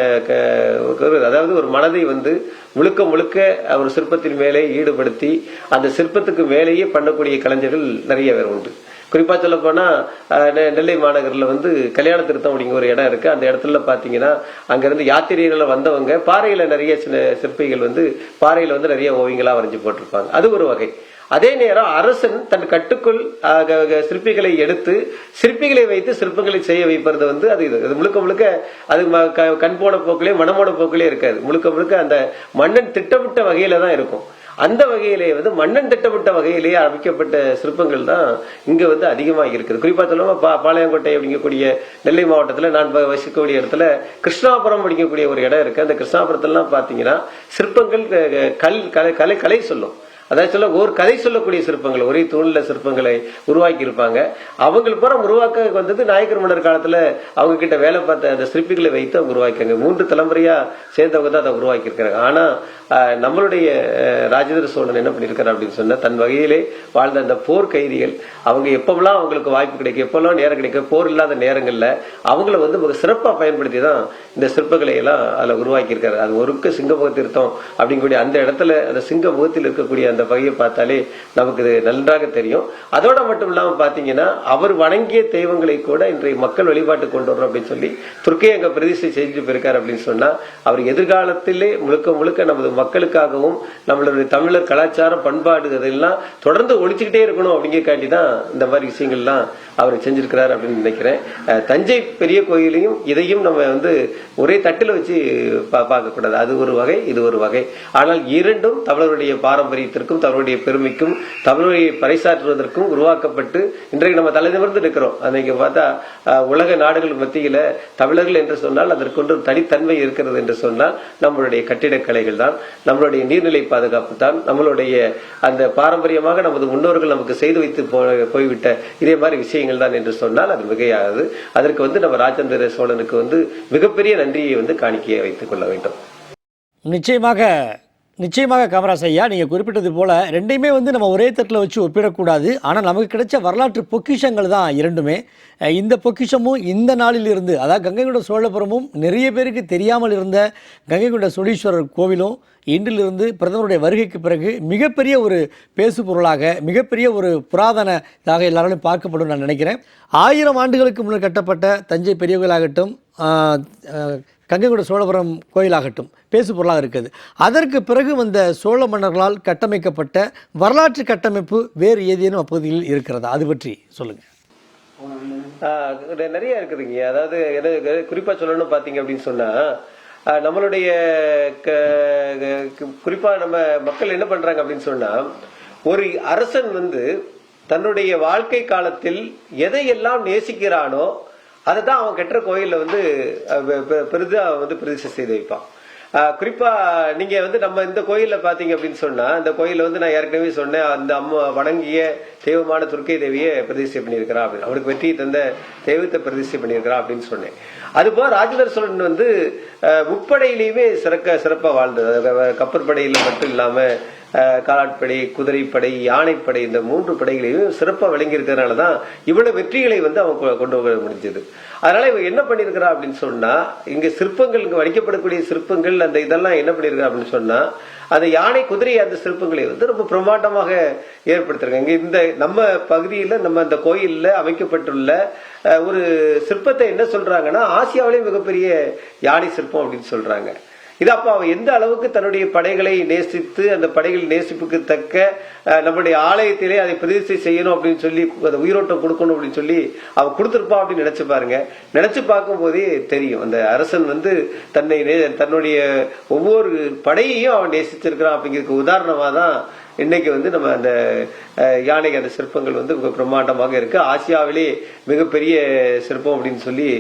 அதாவது ஒரு மனதை வந்து முழுக்க முழுக்க ஒரு சிற்பத்தின் மேலே ஈடுபடுத்தி அந்த சிற்பத்துக்கு மேலேயே பண்ணக்கூடிய கலைஞர்கள் நிறைய பேர் உண்டு. குறிப்பா சொல்ல போனா நெல்லை மாநகர்ல வந்து கல்யாண திருத்தம் அப்படிங்கிற ஒரு இடம் இருக்கு. அந்த இடத்துல பாத்தீங்கன்னா அங்க இருந்து யாத்திரைகள் வந்தவங்க பாறையில நிறைய சின்ன சிற்பிகள் வந்து பாறையில வந்து நிறைய ஓவியங்களா வரைஞ்சு போட்டிருப்பாங்க. அது ஒரு வகை. அதே நேரம் அரசன் தன் கட்டுக்குள் சிற்பிகளை எடுத்து சிற்பிகளை வைத்து சிற்பங்களை செய்ய வைப்பது வந்து அது முழுக்க முழுக்க அது கண் போன போக்கிலே மனமோன போக்கிலே இருக்காது. முழுக்க முழுக்க அந்த மன்னன் திட்டமிட்ட வகையில தான் இருக்கும். அந்த வகையிலே வந்து மன்னன் திட்டமிட்ட வகையிலேயே அமைக்கப்பட்ட சிற்பங்கள் தான் இங்க வந்து அதிகமாக இருக்குது. குறிப்பா சொல்லுவோம், பாளையங்கோட்டை அப்படிங்கக்கூடிய நெல்லை மாவட்டத்துல நான் வசிக்கக்கூடிய இடத்துல கிருஷ்ணாபுரம் அப்படிங்கக்கூடிய ஒரு இடம் இருக்கு. அந்த கிருஷ்ணாபுரத்துலாம் பாத்தீங்கன்னா சிற்பங்கள் கலை சொல்லும். அதாவது சொல்ல ஒரு கதை சொல்லக்கூடிய சிற்பங்கள், ஒரே தூண்ல சிற்பங்களை உருவாக்கி இருப்பாங்க. அவங்களுக்கு பூரா உருவாக்க வந்தது நாயக்கர் மன்னர் காலத்துல அவங்க கிட்ட வேலை பார்த்த அந்த சிற்பிகளை வைத்து அவங்க உருவாக்கியாங்க. 3 தலைமுறையா சேர்ந்தவங்க தான் அதை உருவாக்கி இருக்காங்க. ஆனா நம்மளுடைய ராஜேந்திர சோழன் என்ன பண்ணிருக்காரு அப்படின்னு சொன்னா, தன் வகையிலே வாழ்ந்த அந்த போர் கைதிகள் அவங்க எப்பெல்லாம் அவங்களுக்கு வாய்ப்பு கிடைக்கும், எப்பெல்லாம் நேரம் கிடைக்கும், போர் இல்லாத நேரங்கள்ல அவங்கள வந்து மிக சிறப்பா பயன்படுத்தி தான் இந்த சிற்பங்களை எல்லாம் அதுல உருவாக்கி இருக்காரு. அது ஒருக்க சிங்கமுக தீர்த்தம் அப்படிங்கக்கூடிய அந்த இடத்துல அந்த சிங்க முகத்தில் இருக்கக்கூடிய அந்த வகையை பார்த்தாலே நமக்கு இது நன்றாக தெரியும். அதோட மட்டும் இல்லாம பாத்தீங்கன்னா, அவர் வணங்கிய தெய்வங்களை கூட இன்றைய மக்கள் வழிபாட்டு கொண்டு வரோம் அப்படின்னு சொல்லி துர்க்கையை அங்க பிரதிஷ்டை செஞ்சு போயிருக்காரு அப்படின்னு சொன்னா, அவர் எதிர்காலத்திலே முழுக்க முழுக்க நமது மக்களுக்காகவும் நம்மளுடைய தமிழர் கலாச்சாரம் பண்பாடு அதெல்லாம் தொடர்ந்து ஒழிச்சுக்கிட்டே இருக்கணும் அப்படிங்கிறக்காண்டி தான் இந்த மாதிரி விஷயங்கள்லாம் அவர் செஞ்சிருக்கிறார் அப்படின்னு நினைக்கிறேன். தஞ்சை பெரிய கோயிலையும் இதையும் நம்ம வந்து ஒரே தட்டில் வச்சு பார்க்க கூடாது. அது ஒரு வகை, இது ஒரு வகை. ஆனால் இரண்டும் தமிழருடைய பாரம்பரியத்திற்கும் தமிழுடைய பெருமைக்கும் தமிழை பறைசாற்றுவதற்கும் உருவாக்கப்பட்டு இன்றைக்கு நம்ம தலை நிமிர்ந்து இருக்கிறோம். அன்னைக்கு பார்த்தா உலக நாடுகள் மத்தியில தமிழர்கள் என்று சொன்னால் அதற்கு ஒரு தனித்தன்மை இருக்கிறது என்று சொன்னால் நம்மளுடைய கட்டிடக்கலைகள் தான், நம்மளுடைய நீர்நிலை பாதுகாப்பு தான், நம்மளுடைய அந்த பாரம்பரியமாக நமது முன்னோர்கள் நமக்கு செய்து வைத்து போய்விட்ட இதே மாதிரி விஷயங்கள் தான் என்று சொன்னால் அது மிகையாகாது. அதற்கு வந்து நம்ம ராஜேந்திர சோழனுக்கு வந்து மிகப்பெரிய நன்றியை வந்து காணிக்கையை வைத்துக் கொள்ள வேண்டும். நிச்சயமாக நிச்சயமாக காமராஜ் ஐயா, நீங்கள் குறிப்பிட்டது போல் ரெண்டையுமே வந்து நம்ம ஒரே தட்டில் வச்சு ஒப்பிடக்கூடாது. ஆனால் நமக்கு கிடைச்ச வரலாற்று பொக்கிஷங்கள் தான் இரண்டுமே. இந்த பொக்கிஷமும் இந்த நாளிலிருந்து, அதாவது கங்கை கொண்ட சோழபுரமும் நிறைய பேருக்கு தெரியாமல் இருந்த கங்கை கொண்ட சோழீஸ்வரர் கோவிலும் இன்றிலிருந்து பிரதமருடைய வருகைக்கு பிறகு மிகப்பெரிய ஒரு பேசு பொருளாக, மிகப்பெரிய ஒரு புராதன இதாக எல்லாராலும் பார்க்கப்படும் நான் நினைக்கிறேன். 1000 ஆண்டுகளுக்கு முன்னர் கட்டப்பட்ட தஞ்சை பெரிய கோயிலாகட்டும், கங்கை கொண்ட சோழபுரம் கோயிலாகட்டும் பேசு பொருளாக இருக்குது. அதற்கு பிறகு வந்த சோழ மன்னர்களால் கட்டமைக்கப்பட்ட வரலாற்று கட்டமைப்பு வேறு ஏதேனும் அப்பகுதியில் இருக்கிறதா? அது பற்றி சொல்லுங்கள். நிறைய இருக்குதுங்க. அதாவது குறிப்பா சொல்லணும் பாத்தீங்க அப்படின்னு சொன்னா, நம்மளுடைய குறிப்பா நம்ம மக்கள் என்ன பண்றாங்க அப்படின்னு சொன்னா, ஒரு அரசன் வந்து தன்னுடைய வாழ்க்கை காலத்தில் எதையெல்லாம் நேசிக்கிறானோ அதை தான் அவன் கட்டுற கோயில்ல வந்து பெரிதா வந்து பிரதிஷ்டை செய்து வைப்பான். குறிப்பா நீங்க வந்து நம்ம இந்த கோயில்ல பாத்தீங்க அப்படின்னு சொன்னா, இந்த கோயில்ல வந்து நான் ஏற்கனவே சொன்னேன், அந்த அம்மா வணங்கிய தெய்வமான துர்க்கை தேவியை பிரதிஷ்டை பண்ணியிருக்கிறான் அப்படின்னு, அவனுக்கு வெற்றி தந்த தெய்வத்தை பிரதிஷ்டை பண்ணியிருக்கிறான் அப்படின்னு சொன்னேன். அதுபோல ராஜேந்திர சோழன் வந்து முப்படையிலையுமே சிறப்பா வாழ்ந்தது. கப்பற்படையில மட்டும் இல்லாம காலாட்படை, குதிரைப்படை, யானைப்படை, இந்த 3 படைகளையும் சிறப்பா விளங்கி இருக்கிறதுனாலதான் இவ்வளவு வெற்றிகளை வந்து அவன் கொண்டு வர முடிஞ்சது. அதனால இவங்க என்ன பண்ணிருக்கிறா அப்படின்னு சொன்னா, இங்க சிற்பங்கள், இங்க வடிக்கப்படக்கூடிய சிற்பங்கள், அந்த இதெல்லாம் என்ன பண்ணிருக்கா அப்படின்னு சொன்னா, அந்த யானை, குதிரை, அந்த சிற்பங்களை வந்து ரொம்ப பிரமாண்டமாக ஏற்படுத்திருக்காங்க. இந்த நம்ம பகுதியில, நம்ம அந்த கோயில்ல அமைக்கப்பட்டுள்ள ஒரு சிற்பத்தை என்ன சொல்றாங்கன்னா, ஆசியாவிலே மிகப்பெரிய யானை சிற்பம் அப்படின்னு சொல்றாங்க. இது அப்ப அவன் எந்த அளவுக்கு தன்னுடைய படைகளை நேசித்து, அந்த படைகள் நேசிப்புக்கு தக்க நம்முடைய ஆலயத்திலே அதை பிரதிஷ்டை செய்யணும் அப்படின்னு சொல்லி, அந்த உயிரோட்டம் கொடுக்கணும் அப்படின்னு சொல்லி அவன் கொடுத்திருப்பான் அப்படின்னு நினைச்சு பாருங்க. நினைச்சு பார்க்கும் போதே தெரியும், அந்த அரசன் வந்து தன்னுடைய ஒவ்வொரு படையையும் அவன் நேசிச்சிருக்கிறான் அப்படிங்கிறதுக்கு உதாரணமா தான் இன்னைக்கு வந்து நம்ம அந்த யானை, அந்த சிற்பங்கள் வந்து மிக பிரம்மாண்டமாக இருக்கு. ஆசியாவிலே மிகப்பெரிய சிற்பம் அப்படின்னு சொல்லி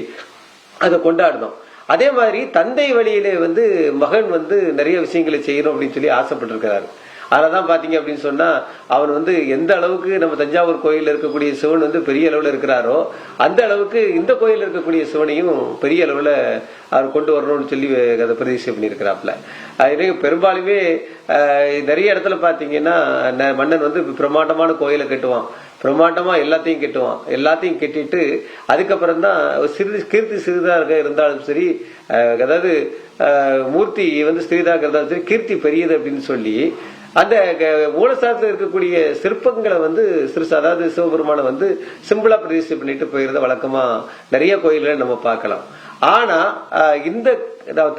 அதை கொண்டாடணும். அதே மாதிரி தந்தை வழியிலே வந்து மகன் வந்து நிறைய விஷயங்களை செய்யணும் அப்படின்னு சொல்லி ஆசைப்பட்டிருக்கிறாரு. அதனாலதான் பாத்தீங்க அப்படின்னு சொன்னா, அவன் வந்து எந்த அளவுக்கு நம்ம தஞ்சாவூர் கோயில்ல இருக்கக்கூடிய சிவன் வந்து பெரிய அளவுல இருக்கிறாரோ, அந்த அளவுக்கு இந்த கோயில் இருக்கக்கூடிய சிவனையும் பெரிய அளவுல அவர் கொண்டு வரணும்னு சொல்லி அதை பிரதிஷ்டை பண்ணியிருக்கிறாப்ல. பெரும்பாலுமே நிறைய இடத்துல பாத்தீங்கன்னா, மன்னன் வந்து பிரம்மாண்டமான கோயிலை கட்டுவான், பிரம்மாண்டமா எல்லாத்தையும் கட்டுவான். எல்லாத்தையும் கட்டிட்டு அதுக்கப்புறம் தான் கீர்த்தி சிறிதாக இருந்தாலும் சரி, அதாவது மூர்த்தி வந்து சிறிதாக இருந்தாலும் சரி, கீர்த்தி பெரியது அப்படின்னு சொல்லி அந்த மூலஸ்தானத்தில் இருக்கக்கூடிய சிற்பங்களை வந்து அதாவது சிவபெருமான வந்து சிம்பிளா பிரதிஷ்டை பண்ணிட்டு போயிருந்த வழக்கமா நிறைய கோயில்களை நம்ம பார்க்கலாம். ஆனா இந்த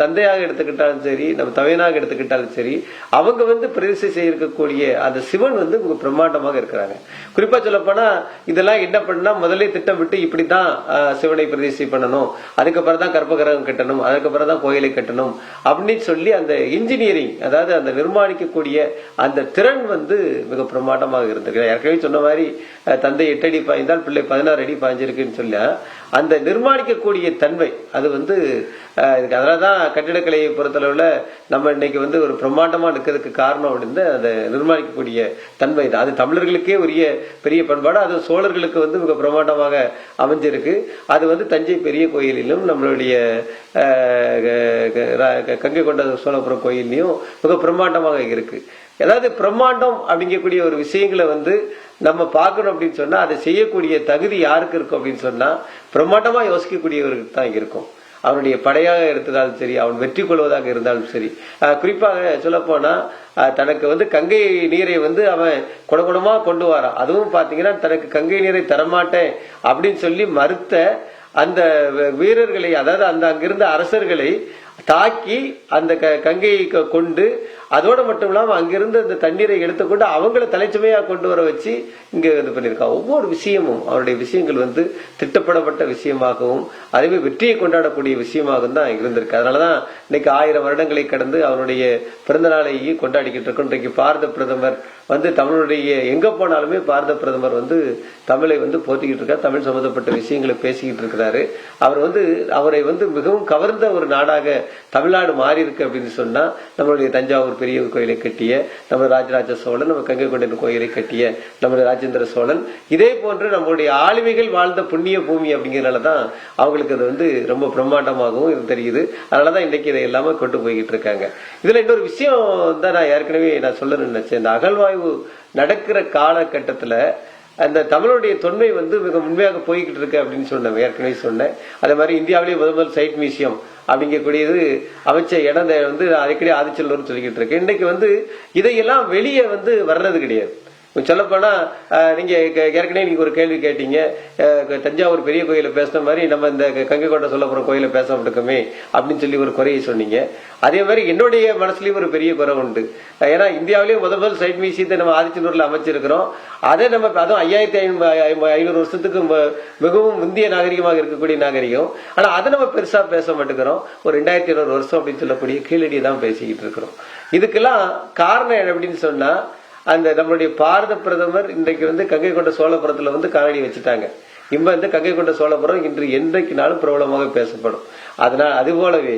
தந்தையாக எடுத்துக்கிட்டாலும் சரி, நம்ம தவையனாக எடுத்துக்கிட்டாலும் சரி, அவங்க வந்து பிரதிஷ்டை செய்யக்கூடிய அந்த சிவன் வந்து பிரம்மாண்டமாக இருக்கிறாங்க. குறிப்பா சொல்ல போனா, இதெல்லாம் என்ன பண்ணா, முதல்ல திட்டமிட்டு இப்படித்தான் சிவனை பிரதிஷ்டை பண்ணணும், அதுக்கப்புறம் தான் கர்ப்பகிரகம் கட்டணும், அதுக்கப்புறம் தான் கோயிலை கட்டணும் அப்படின்னு சொல்லி அந்த இன்ஜினியரிங், அதாவது அந்த நிர்மாணிக்கக்கூடிய அந்த திறன் வந்து மிக பிரம்மாண்டமாக இருந்திருக்கு. ஏற்கனவே சொன்ன மாதிரி தந்தை 8 அடி பாய்ந்தால் பிள்ளை 16 அடி பாய்ஞ்சிருக்குன்னு சொல்ல, அந்த நிர்மாணிக்கக்கூடிய தன்மை அது வந்து அதனாலதான் கட்டிடக்கலையை பொறுத்தளவுல நம்ம இன்னைக்கு வந்து ஒரு பிரம்மாண்டமா இருக்கிறதுக்கு காரணம் அப்படின்னு அதை நிர்மாணிக்கக்கூடிய தன்மை தான். அது தமிழர்களுக்கே உரிய பெரிய பண்பாடு, அது சோழர்களுக்கு வந்து மிக பிரம்மாண்டமாக அமைஞ்சிருக்கு. அது வந்து தஞ்சை பெரிய கோயிலிலும் நம்மளுடைய கங்கை கொண்ட சோழபுரம் கோயிலையும் மிக பிரம்மாண்டமாக இருக்கு. அதாவது பிரம்மாண்டம் அப்படிங்கக்கூடிய ஒரு விஷயங்களை வந்து நம்ம பார்க்கணும் அப்படின்னு சொன்னா, அதை செய்யக்கூடிய தகுதி யாருக்கு இருக்கும் அப்படின்னு சொன்னா, பிரம்மாண்டமா யோசிக்கக்கூடியவருக்கு தான் இருக்கும். அவனுடைய படையாக எடுத்ததாலும் சரி, அவன் வெற்றி கொள்வதாக இருந்தாலும் சரி. குறிப்பாக சொல்ல போனா, தனக்கு வந்து கங்கை நீரை வந்து அவன் குடகுடமா கொண்டு வரான். அதுவும் பாத்தீங்கன்னா, தனக்கு கங்கை நீரை தரமாட்டேன் அப்படின்னு சொல்லி மறுத்த அந்த வீரர்களை, அதாவது அந்த அங்கிருந்த அரசர்களை தாக்கி அந்த கங்கையை கொண்டு, அதோட மட்டும் இல்லாம அங்கிருந்து அந்த தண்ணீரை எடுத்துக்கொண்டு அவங்கள தலைச்சுமையா கொண்டு வர வச்சு இங்க இது பண்ணிருக்கான். ஒவ்வொரு விஷயமும் அவருடைய விஷயங்கள் வந்து திட்டப்படப்பட்ட விஷயமாகவும் அதுவே வெற்றியை கொண்டாடக்கூடிய விஷயமாகவும் தான் இருந்திருக்கு. அதனாலதான் இன்னைக்கு 1000 வருடங்களை கடந்து அவனுடைய பிறந்த நாளையே கொண்டாடிக்கிட்டு இருக்கோம். இன்றைக்கு பாரத பிரதமர் வந்து தமிழுடைய எங்க போனாலுமே பாரத பிரதமர் வந்து தமிழை வந்து போத்திக்கிட்டு இருக்காரு, தமிழ் சம்பந்தப்பட்ட விஷயங்களை பேசிக்கிட்டு இருக்கிறாரு. அவர் வந்து அவரை வந்து மிகவும் கவர்ந்த ஒரு நாடாக தமிழ்நாடு மாறி இருக்கு அப்படின்னு சொன்னா, நம்மளுடைய தஞ்சாவூர் பெரிய கோயிலை கட்டிய நம்ம ராஜராஜ சோழன், நம்ம கங்கை கொண்ட கோயிலை கட்டிய நம்ம ராஜேந்திர சோழன், இதே போன்று நம்மளுடைய ஆளுமைகள் வாழ்ந்த புண்ணிய பூமி அப்படிங்கிறதுனாலதான் அவங்களுக்கு அது வந்து ரொம்ப பிரம்மாண்டமாகவும் இது தெரியுது. அதனாலதான் இன்னைக்கு இதை எல்லாமே கொண்டு போய்கிட்டு இருக்காங்க. இதுல இன்னொரு விஷயம் தான் நான் ஏற்கனவே சொல்லணும்னு நினைச்சேன். இந்த அகழ்வாய்வு நடக்கிற காலகட்டத்துல அந்த தமிழுடைய தொன்மை வந்து மிக உண்மையாக போய்கிட்டு இருக்கு அப்படின்னு சொன்னேன், ஏற்கனவே சொன்னேன். அதே மாதிரி இந்தியாவிலேயே முதல் சைட் மியூசியம் அப்படிங்கக்கூடியது அமைச்ச இடம் வந்து அடிக்கடி ஆதிச்செல்வர்னு சொல்லிக்கிட்டு இருக்கு. இன்னைக்கு வந்து இதையெல்லாம் வெளியே வந்து வர்றது கிடையாது. சொல்லப்போனா நீங்க ஏற்கனவே நீங்க ஒரு கேள்வி கேட்டீங்க, தஞ்சாவூர் பெரிய கோயில பேசுன மாதிரி நம்ம இந்த கங்கை கொண்ட சோழபுரம் கோயில பேச இருக்கோமே அப்படின்னு சொல்லி ஒரு குறையை சொன்னீங்க. அதே மாதிரி என்னுடைய மனசுலயும் ஒரு பெரிய குறை உண்டு. ஏன்னா இந்தியாவிலேயே முதல் சைட் மியூசியத்தை நம்ம ஆதிச்சனூர்ல அமைச்சிருக்கிறோம். அதை நம்ம அதுவும் 5500 வருஷத்துக்கு மிகவும் முந்திய நாகரிகமாக இருக்கக்கூடிய நாகரிகம். ஆனா அதை நம்ம பெருசா பேச மாட்டேங்கிறோம். ஒரு 2200 வருஷம் அப்படின்னு சொல்லக்கூடிய கீழடியை தான் பேசிக்கிட்டு இருக்கிறோம். இதுக்கெல்லாம் காரணம் என்ன அப்படின்னு சொன்னா, அந்த நம்மளுடைய பாரத பிரதமர் இன்றைக்கு வந்து கங்கை கொண்ட சோழபுரத்துல வந்து காலடி வச்சுட்டாங்க. இந்த கங்கை கொண்ட சோழபுரம் இன்று என்றைக்குனாலும் பிரபலமாக பேசப்படும். அதனால அது போலவே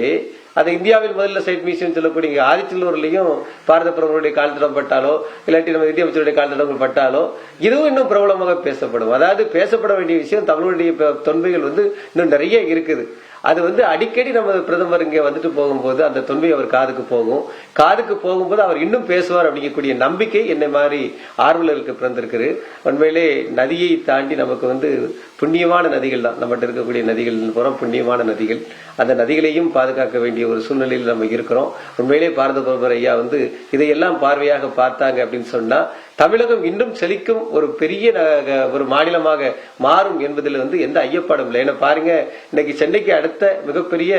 அது இந்தியாவில் முதல்ல சைட் மியூசியம் சொல்லக்கூடிய ஆதிச்சல்லூர்லயும் பாரத பிரதமருடைய கால்தடம் பட்டாலோ இல்லாட்டி நம்ம நிதியமைச்சருடைய கால்தடங்கள் பட்டாலோ இதுவும் இன்னும் பிரபலமாக பேசப்படும். அதாவது பேசப்பட வேண்டிய விஷயம் தமிழுடைய தொன்மைகள் வந்து இன்னும் நிறைய இருக்குது. அது வந்து அடிக்கடி நம்ம பிரதமர் இங்க வந்துட்டு போகும்போது அந்த தொன்மை அவர் காதுக்கு போகும். காதுக்கு போகும்போது அவர் இன்னும் பேசுவார் அப்படிங்கக்கூடிய நம்பிக்கை என்னை மாதிரி ஆர்வலருக்கு பிறந்திருக்கு. உண்மையிலே நதியை தாண்டி நமக்கு வந்து புண்ணியமான நதிகள் தான் நம்மகிட்ட இருக்கக்கூடிய நதிகள் புறம் புண்ணியமான நதிகள். அந்த நதிகளையும் பாதுகாக்க வேண்டிய ஒரு சூழ்நிலையில் நம்ம இருக்கிறோம். உண்மையிலே பாரத பிரதமர் ஐயா வந்து இதையெல்லாம் பார்வையாக பார்த்தாங்க அப்படின்னு சொன்னா தமிழகம் இன்னும் செழிக்கும் ஒரு பெரிய ஒரு மாநிலமாக மாறும் என்பதில் வந்து எந்த ஐயப்பாடும் இல்லை. ஏன்னா பாருங்க, இன்னைக்கு சென்னைக்கு அடுத்த மிகப்பெரிய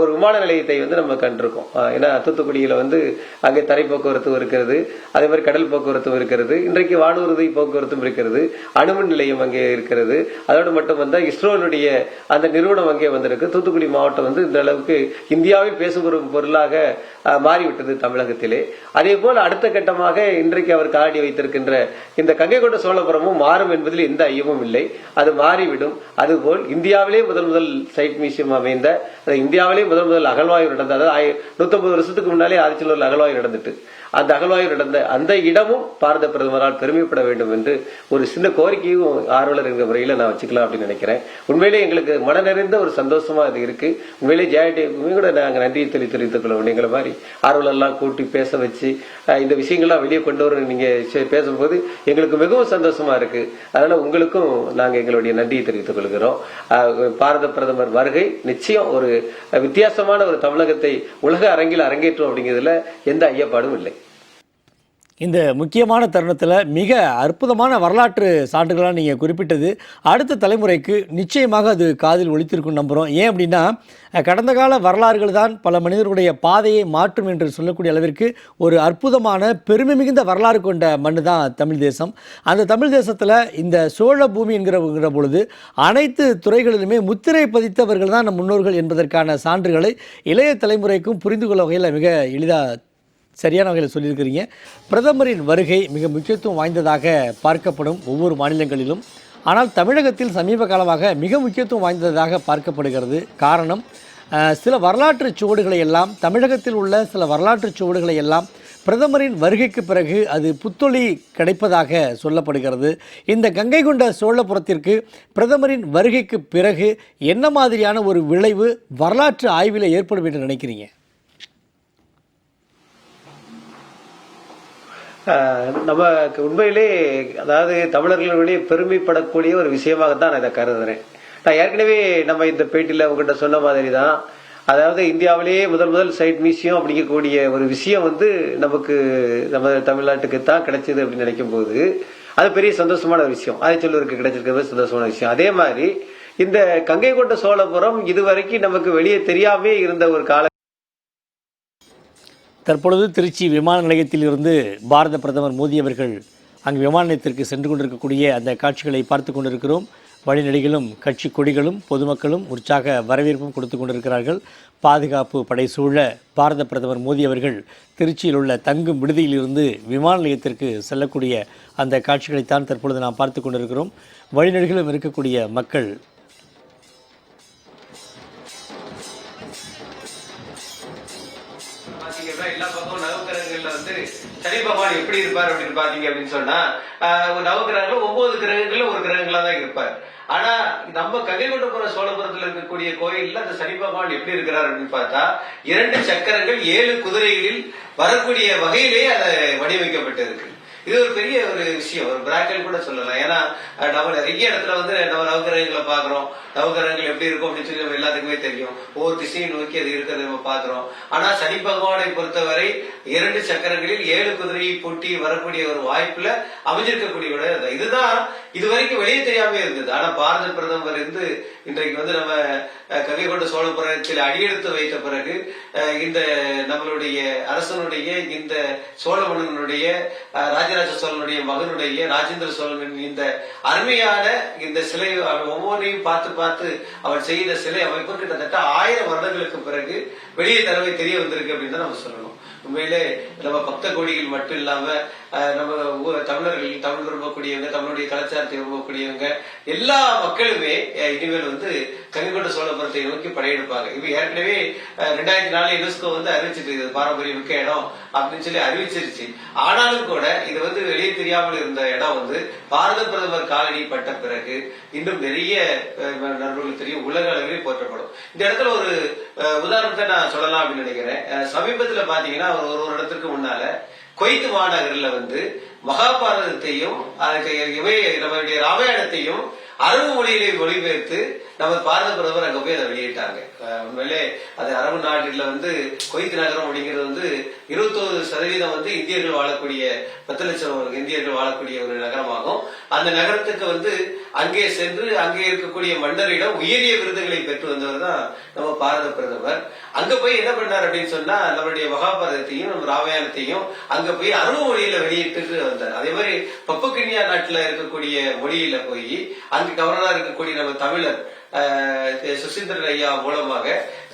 ஒரு விமான நிலையத்தை வந்து நம்ம கண்டிருக்கோம். ஏன்னா தூத்துக்குடியில வந்து அங்கே தரை போக்குவரத்து இருக்கிறது, அதே மாதிரி கடல் போக்குவரத்தும் இருக்கிறது, இன்றைக்கு வானூர்தி போக்குவரத்தும் இருக்கிறது, அணுமின் நிலையம் அங்கே இருக்கிறது. அதோடு மட்டும் வந்தா இஸ்ரோனுடைய அந்த நிறுவனம் அங்கே வந்திருக்கு. தூத்துக்குடி மாவட்டம் வந்து இந்த அளவுக்கு இந்தியாவில் பேசும் ஒரு பொருளாக மாறிவிட்டது தமிழகத்திலே. அதே போல் அடுத்த கட்டமாக இன்றைக்கு அவர் காலடி வைத்திருக்கின்ற இந்த கங்கை கொண்ட சோழபுரமும் மாறும் என்பதில் எந்த ஐயமும் இல்லை. அது மாறிவிடும். அதுபோல் இந்தியாவிலே முதல் சைட் மியூசியம் அமைந்த, இந்தியாவிலே முதல் அகழ்வாய்வு நடந்த, அதாவது 150 வருஷத்துக்கு முன்னாலே ஆதிச்சலூர்ல அகழ்வாய்வு நடந்துட்டு அந்த அகழ்வாய்வு நடந்த அந்த இடமும் பாரத பிரதமரால் பெருமைப்பட வேண்டும் என்று ஒரு சின்ன கோரிக்கையும் ஆர்வலர் என்ற முறையில் நான் வச்சுக்கலாம் அப்படின்னு நினைக்கிறேன். உண்மையிலே எங்களுக்கு மன நிறைந்த ஒரு சந்தோஷமா அது இருக்கு. உண்மையிலே ஜெயடிக்குமே கூட நாங்கள் நன்றியை தெரிவித்துக் கொள்ள எங்களை மாதிரி ஆர்வலர்லாம் கூட்டி பேச வச்சு இந்த விஷயங்கள்லாம் வெளியே கொண்டு வர நீங்க பேசும்போது எங்களுக்கு மிகவும் சந்தோஷமா இருக்கு. அதனால உங்களுக்கும் நாங்கள் எங்களுடைய நன்றியை தெரிவித்துக் கொள்கிறோம். பாரத பிரதமர் வருகை நிச்சயம் ஒரு வித்தியாசமான ஒரு தமிழகத்தை உலக அரங்கில் அரங்கேற்றும் அப்படிங்கிறதுல எந்த ஐயப்பாடும் இல்லை. இந்த முக்கியமான தருணத்தில் மிக அற்புதமான வரலாற்று சான்றுகளாக நீங்கள் குறிப்பிட்டது அடுத்த தலைமுறைக்கு நிச்சயமாக அது காதில் ஒலித்திருக்கும் நம்புகிறோம். ஏன் அப்படின்னா, கடந்த கால வரலாறுகள் தான் பல மனிதர்களுடைய பாதையை மாற்றும் என்று சொல்லக்கூடிய அளவிற்கு ஒரு அற்புதமான பெருமை மிகுந்த வரலாறு கொண்ட மண்ணு தான் தமிழ் தேசம். அந்த தமிழ் தேசத்தில் இந்த சோழ பூமி என்கிற பொழுது அனைத்து துறைகளிலுமே முத்திரை பதித்தவர்கள் தான் நம் முன்னோர்கள் என்பதற்கான சான்றுகளை இளைய தலைமுறைக்கும் புரிந்து கொள்ள வகையில் மிக எளிதாக சரியான வகையில் சொல்லியிருக்கிறீங்க. பிரதமரின் வருகை மிக முக்கியத்துவம் வாய்ந்ததாக பார்க்கப்படும் ஒவ்வொரு மாநிலங்களிலும். ஆனால் தமிழகத்தில் சமீப காலமாக மிக முக்கியத்துவம் வாய்ந்ததாக பார்க்கப்படுகிறது. காரணம், சில வரலாற்று சுவடுகளை எல்லாம், தமிழகத்தில் உள்ள சில வரலாற்று சுவடுகளை எல்லாம் பிரதமரின் வருகைக்கு பிறகு அது புத்தொளி கிடைப்பதாக சொல்லப்படுகிறது. இந்த கங்கை கொண்ட சோழபுரத்திற்கு பிரதமரின் வருகைக்கு பிறகு என்ன மாதிரியான ஒரு விளைவு வரலாற்று ஆய்வில் ஏற்படும் என்று நினைக்கிறீங்க? நமக்கு உண்மையிலே அதாவது தமிழர்களுடைய பெருமைப்படக்கூடிய ஒரு விஷயமாகத்தான் நான் இதை கருதுறேன். நான் ஏற்கனவே நம்ம இந்த பேட்டியில் உங்ககிட்ட சொன்ன மாதிரி தான், அதாவது இந்தியாவிலேயே முதல் சைட் மியூசியம் அப்படிங்கக்கூடிய ஒரு விஷயம் வந்து நமக்கு நம்ம தமிழ்நாட்டுக்கு தான் கிடைச்சது அப்படின்னு நினைக்கும் போது அது பெரிய சந்தோஷமான விஷயம். ஆதிச்சல்லூருக்கு கிடைச்சிருக்கிறது சந்தோஷமான விஷயம். அதே மாதிரி இந்த கங்கை கொண்ட சோழபுரம் இதுவரைக்கும் நமக்கு வெளியே தெரியாமே இருந்த ஒரு கால. தற்பொழுது திருச்சி விமான நிலையத்திலிருந்து பாரத பிரதமர் மோடி அவர்கள் அங்கு விமான நிலையத்திற்கு சென்று கொண்டிருக்கக்கூடிய அந்த காட்சிகளை பார்த்து கொண்டிருக்கிறோம். வழிநெடுகிலும் கட்சி கொடிகளும் பொதுமக்களும் உற்சாக வரவேற்பும் கொடுத்து கொண்டிருக்கிறார்கள். பாதுகாப்பு படை சூழ பாரத பிரதமர் மோடி அவர்கள் திருச்சியில் உள்ள தங்கும் விடுதியிலிருந்து விமான நிலையத்திற்கு செல்லக்கூடிய அந்த காட்சிகளைத்தான் தற்பொழுது நாம் பார்த்து கொண்டிருக்கிறோம். வழிநெடுகிலும் இருக்கக்கூடிய மக்கள் எல்லா பக்கம் நகர்த்தரங்கள் சனி பகவான் எப்படி இருப்பார் அப்படின்னு பாத்தீங்க அப்படின்னு சொன்னா நவகிரகங்கள் 9 கிரகங்கள்ல ஒரு கிரகங்களா தான் இருப்பார். ஆனா நம்ம கங்கைகொண்டபுரம் சோழபுரத்துல இருக்கக்கூடிய கோயில்ல அந்த சனி பகவான் எப்படி இருக்கிறார் அப்படின்னு பார்த்தா 2 சக்கரங்கள் 7 குதிரைகளில் வரக்கூடிய வகையிலேயே அதை வடிவமைக்கப்பட்டு இருக்கு. இது ஒரு பெரிய ஒரு விஷயம், ஒரு பிராக்கல் கூட சொல்லலாம். ஏன்னா நம்ம நிறைய இடத்துல வந்து நம்ம நவகிரகங்களை பாக்குறோம், நவகிரகங்கள் எப்படி இருக்கும் அப்படின்னு சொல்லி நம்ம எல்லாத்துக்குமே தெரியும், ஒவ்வொரு திசையை நோக்கி அது இருக்கிறத நம்ம பாக்குறோம். ஆனா சனி பகவானை பொறுத்தவரை 2 சக்கரங்களில் 7 குதிரையை பூட்டி வரக்கூடிய ஒரு வாய்ப்புல அமைஞ்சிருக்கக்கூடிய விட இதுதான் இதுவரைக்கும் வெளியே தெரியாம இருந்தது. ஆனா பாரத பிரதமர் இருந்து இன்றைக்கு வந்து நம்ம கங்கைகொண்ட சோழபுரத்தில் அடியெடுத்து வைத்த பிறகு இந்த நம்மளுடைய அரசனுடைய இந்த சோழ மன்னனுடைய ராஜராஜ சோழனுடைய மகனுடைய ராஜேந்திர சோழனின் இந்த அருமையான இந்த சிலை ஒவ்வொன்றையும் பார்த்து பார்த்து அவர் செய்த சிலை அமைப்பு கிட்டத்தட்ட 1000 வருடங்களுக்கு பிறகு வெளியே தரவை தெரிய வந்திருக்கு அப்படின்னு தான் நம்ம சொல்லணும். உண்மையிலே நம்ம பக்த கோடிகள் மட்டும் இல்லாம நம்ம தமிழர்கள், தமிழ் விரும்பக்கூடியவங்க, தமிழுடைய கலாச்சாரத்தை விரும்பக்கூடியவங்க எல்லா மக்களுமே இனிமேல் வந்து கங்கைகொண்ட சோழபுரத்தை நோக்கி படையெடுப்பாங்க. இது ஏற்கனவே 2004 யுனெஸ்கோ வந்து அறிவிச்சிட்டு பாரம்பரிய மிக்க இடம் அப்படின்னு சொல்லி அறிவிச்சிருச்சு. ஆனாலும் கூட இது வந்து வெளியே தெரியாமல் இருந்த இடம் வந்து பாரத பிரதமர் காலடி பட்ட பிறகு இன்னும் நிறைய நண்பர்களுக்கு தெரியும், உலக அளவிலே போற்றப்படும். இந்த இடத்துல ஒரு உதாரணத்தை நான் சொல்லலாம் அப்படின்னு நினைக்கிறேன். சமீபத்துல பாத்தீங்கன்னா ஒரு இடத்துக்கு முன்னால குவைத் மாநகரில் வந்து மகாபாரதத்தையும் நம்மளுடைய ராமாயணத்தையும் அரபு மொழியிலே மொழிபெயர்த்து நம்ம பாரத பிரதமர் அங்க போய் அதை வெளியிட்டாங்க. உண்மையிலே அது அரபு நாட்டில் வந்து குவைத் நகரம் அப்படிங்கிறது வந்து 21% வந்து இந்தியர்கள் வாழக்கூடிய 10 லட்சம் இந்தியர்கள் வாழக்கூடிய ஒரு நகரமாகும். அந்த நகரத்துக்கு வந்து அங்கே சென்று அங்கே இருக்கக்கூடிய மன்னரிடம் உயரிய விருதுகளை பெற்று வந்தவர் தான் நம்ம பாரத பிரதமர். அங்க போய் என்ன பண்ணார் அப்படின்னு சொன்னா நம்மளுடைய மகாபாரதத்தையும் நம்ம ராமாயணத்தையும் அங்க போய் அரபு மொழியில வெளியிட்டு வந்தார். அதே மாதிரி பப்புகினியா நாட்டுல இருக்கக்கூடிய மொழியில போய் அங்கு கவர்னரா இருக்கக்கூடிய நம்ம தமிழர் சுசீந்திரன் ஐயா மூலமாக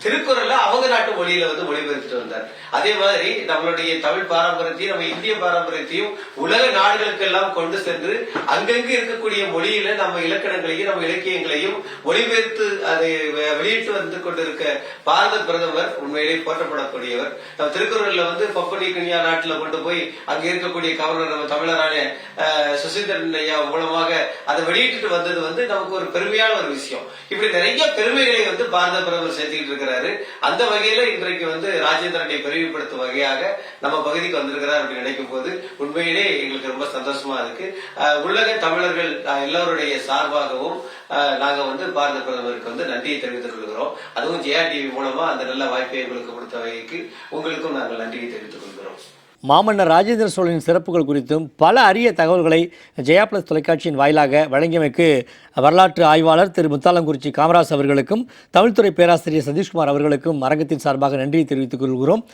திருக்குறள்ல அவங்க நாட்டு மொழியில வந்து மொழிபெயர்த்துட்டு வந்தார். அதே மாதிரி நம்மளுடைய தமிழ் பாரம்பரியத்தையும் நம்ம இந்திய பாரம்பரியத்தையும் உலக நாடுகளுக்கு எல்லாம் கொண்டு சென்று அங்கங்கு இருக்கக்கூடிய மொழியில நம்ம இலக்கணங்களையும் நம்ம இலக்கியங்களையும் மொழிபெயர்த்து அதை வெளியிட்டு வந்து கொண்டிருக்க பாரத பிரதமர் உண்மையிலே போற்றப்படக்கூடியவர். நம்ம திருக்குறள்ல வந்து பப்புனியா நாட்டுல கொண்டு போய் அங்க இருக்கக்கூடிய கவர்னர் நம்ம தமிழரான சுசீந்திரன் ஐயா மூலமாக அதை வெளியிட்டு வந்தது வந்து நமக்கு ஒரு பெருமையான ஒரு விஷயம். இப்படி நிறைய பெருமைகளை வந்து பாரத பிரதமர் சேர்த்துக்கிட்டு இருக்கிறாரு. அந்த வகையில இன்றைக்கு வந்து ராஜேந்திரனை பெருமைப்படுத்தும் வகையாக நம்ம பகுதிக்கு வந்திருக்கிறார் அப்படின்னு நினைக்கும் போது உண்மையிலே எங்களுக்கு ரொம்ப சந்தோஷமா இருக்கு. உலக தமிழர்கள் எல்லோருடைய சார்பாகவும் நாங்க வந்து பாரத பிரதமருக்கு வந்து நன்றியை தெரிவித்துக் கொள்கிறோம். அதுவும் ஜெயா டிவி மூலமா அந்த நல்ல வாய்ப்பை எங்களுக்கு கொடுத்த வகைக்கு உங்களுக்கும் நாங்கள் நன்றியை தெரிவித்துக் கொள்கிறோம். மாமன்னர் ராஜேந்திர சோழனின் சிறப்புகள் குறித்தும் பல அரிய தகவல்களை ஜெயா பிளஸ் தொலைக்காட்சியின் வாயிலாக வழங்கியமைக்கு வரலாற்று ஆய்வாளர் திரு முத்தாலங்குறிச்சி காமராஜ் அவர்களுக்கும் தமிழ்துறை பேராசிரியர் சதீஷ்குமார் அவர்களுக்கும் அரங்கத்தின் சார்பாக நன்றியை தெரிவித்துக் கொள்கிறோம்.